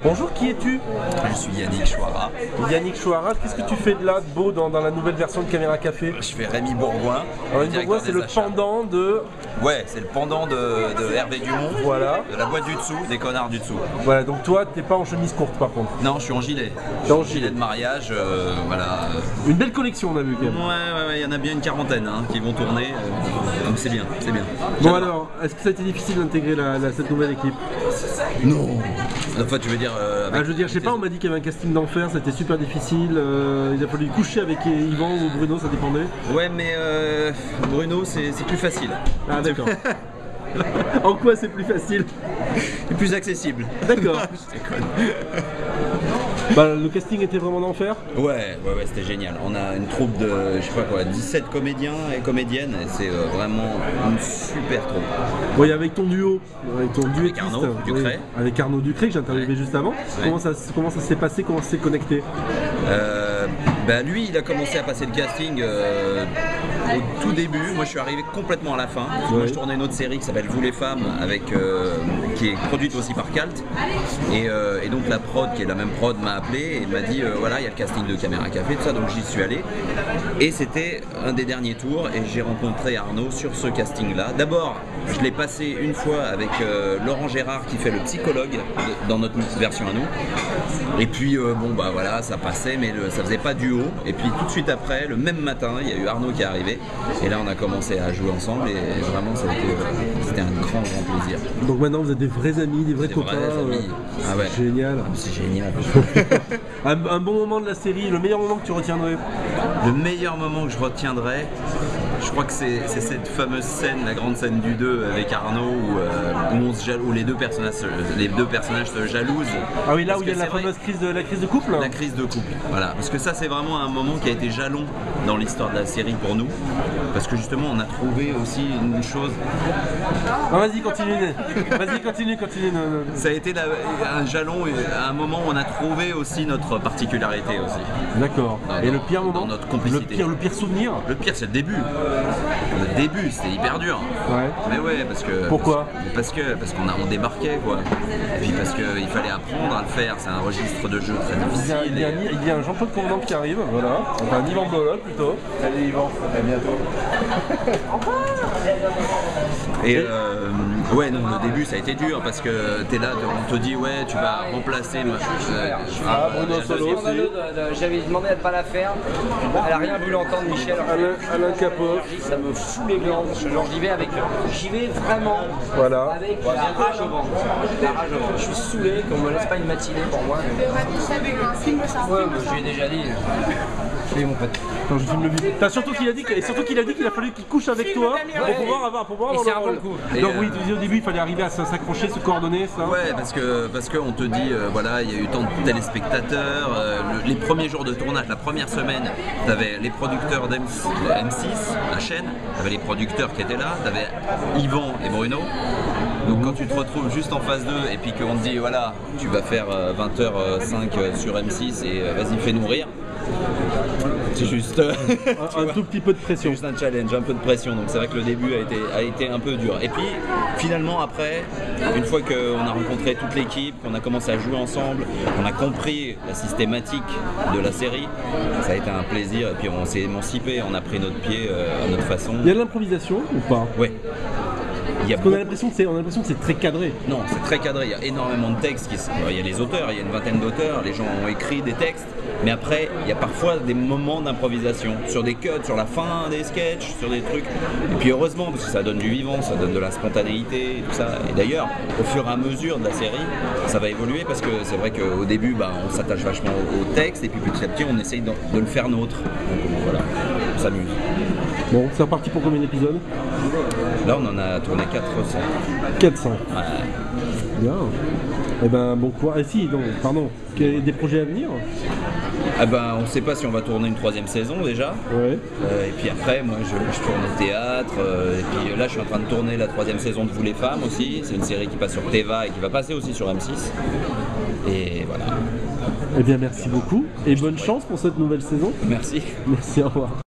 Bonjour, qui es-tu? Je suis Yannick Chouara. Yannick Chouara, qu'est-ce que tu fais de là de beau dans la nouvelle version de Caméra Café? Je fais Rémi Bourgoin. Rémi Bourgoin, c'est le pendant de... Ouais, c'est le pendant de Hervé Dumont. Voilà. De la boîte du dessous, des connards du dessous. Voilà, donc toi, t'es pas en chemise courte par contre? Non, je suis en gilet. T'es en gilet de mariage, voilà. Une belle collection, on a vu quand même. Ouais, il y en a bien une quarantaine qui vont tourner. Donc c'est bien, c'est bien. Bon alors, est-ce que ça a été difficile d'intégrer cette nouvelle équipe? Non. Enfin, tu veux dire... je veux dire, je sais pas, on m'a dit qu'il y avait un casting d'enfer, c'était super difficile, il a fallu coucher avec Yvan ou Bruno, ça dépendait. Ouais, mais Bruno, c'est plus facile. Ah d'accord. En quoi c'est plus facile? C'est plus accessible. D'accord. Je déconne. Bah, le casting était vraiment d'enfer? Ouais, c'était génial. On a une troupe de, je sais pas quoi, 17 comédiens et comédiennes, et c'est vraiment une super troupe. Oui, avec ton duo, avec Arnaud Ducret. Oui, avec Arnaud Ducret que j'ai interviewé juste avant. Ouais. Comment ça s'est passé, comment ça s'est connecté? Lui, il a commencé à passer le casting au tout début. Moi, je suis arrivé complètement à la fin. Ouais. Moi, je tournais une autre série qui s'appelle Vous les femmes, qui est produite aussi par Calt. Et donc la prod, qui est la même prod, m'a appelé et m'a dit voilà, il y a le casting de Caméra Café, tout ça. Donc j'y suis allé. Et c'était un des derniers tours et j'ai rencontré Arnaud sur ce casting-là. D'abord, je l'ai passé une fois avec Laurent Gérard qui fait le psychologue dans notre version à nous. Et puis voilà, ça passait, mais ça faisait pas duo. Et puis tout de suite après, le même matin, il y a eu Arnaud qui est arrivé. Et là, on a commencé à jouer ensemble et vraiment, c'était un grand plaisir. Donc maintenant, vous êtes des vrais amis, des vrais copains. Vrais amis. Ah ouais. Génial. C'est génial. Un bon moment de la série, le meilleur moment que tu retiendrais? Le meilleur moment que je retiendrai, je crois que c'est cette fameuse scène, la grande scène du 2 avec Arnaud où les deux personnages se jalousent. Ah oui, là où il y a la fameuse crise de couple. La crise de couple, voilà. Parce que ça, c'est vraiment un moment qui a été jalon dans l'histoire de la série pour nous. Parce que justement, on a trouvé aussi une chose... Non, vas-y, continue. Vas-y, continue. Ça a été un jalon, un moment où on a trouvé aussi notre particularité aussi. D'accord. Et le pire moment? Dans notre complicité. Le pire souvenir? Le pire, c'est le début. Le début, c'était hyper dur. Ouais. Mais ouais, parce que... Pourquoi? Parce qu'on débarquait, quoi. Et puis parce qu'il fallait apprendre à le faire. C'est un registre de jeu très difficile. Il y a un Jean-Claude Commandant qui arrive, voilà. Enfin, un Yvan Blolot plutôt. Allez Yvan, à bientôt. Et ouais, non, le début ça a été dur parce que t'es là, on te dit ouais, tu vas remplacer Bruno Solo aussi. J'avais demandé à ne pas la faire, elle a rien voulu entendre, Michel. Alain Capot. Ça me fout les glandes, genre j'y vais vraiment avec la rage au ventre. Je suis saoulé, qu'on me laisse pas une matinée pour moi. Ouais, mais je lui ai déjà dit. Salut mon pote. Attends, je filme le vidéo. Surtout qu'il a dit qu'il a fallu qu'il couche avec toi pour pouvoir avoir le rôle. Donc oui, tu disais au début il fallait arriver à s'accrocher, se coordonner, ça. Ouais, parce qu'on te dit voilà, il y a eu tant de téléspectateurs. Les premiers jours de tournage, la première semaine, t'avais les producteurs d'M6, la chaîne, t'avais les producteurs qui étaient là, t'avais Yvan et Bruno. Donc quand tu te retrouves juste en phase 2 et puis qu'on te dit voilà, tu vas faire 20h05 sur M6 et vas-y fais-nous rire. C'est juste un tout petit peu de pression. C'est juste un challenge, un peu de pression. Donc c'est vrai que le début a été un peu dur. Et puis finalement après, une fois qu'on a rencontré toute l'équipe, qu'on a commencé à jouer ensemble, qu'on a compris la systématique de la série, ça a été un plaisir. Et puis on s'est émancipé, on a pris notre pied à notre façon. Il y a de l'improvisation ou pas? Ouais. On a l'impression que c'est très cadré. Non, c'est très cadré, il y a énormément de textes, il y a les auteurs, il y a une vingtaine d'auteurs, les gens ont écrit des textes, mais après, il y a parfois des moments d'improvisation, sur des cuts, sur la fin des sketchs, sur des trucs, et puis heureusement, parce que ça donne du vivant, ça donne de la spontanéité, et tout ça, et d'ailleurs, au fur et à mesure de la série, ça va évoluer, parce que c'est vrai qu'au début, on s'attache vachement au texte, et puis petit à petit, on essaye de le faire nôtre, donc voilà, on s'amuse. Bon, c'est reparti pour combien d'épisodes? Là, on en a tourné 400. 400. Ouais. Bien. Eh ben, bon courage. Si, donc, pardon. Des projets à venir? On ne sait pas si on va tourner une 3e saison déjà. Ouais. Et puis après, moi, je tourne au théâtre. Et puis là, je suis en train de tourner la 3e saison de Vous les femmes aussi. C'est une série qui passe sur Teva et qui va passer aussi sur M6. Et voilà. Eh bien, merci beaucoup. Et bonne chance pour cette nouvelle saison. Merci. Merci, au revoir.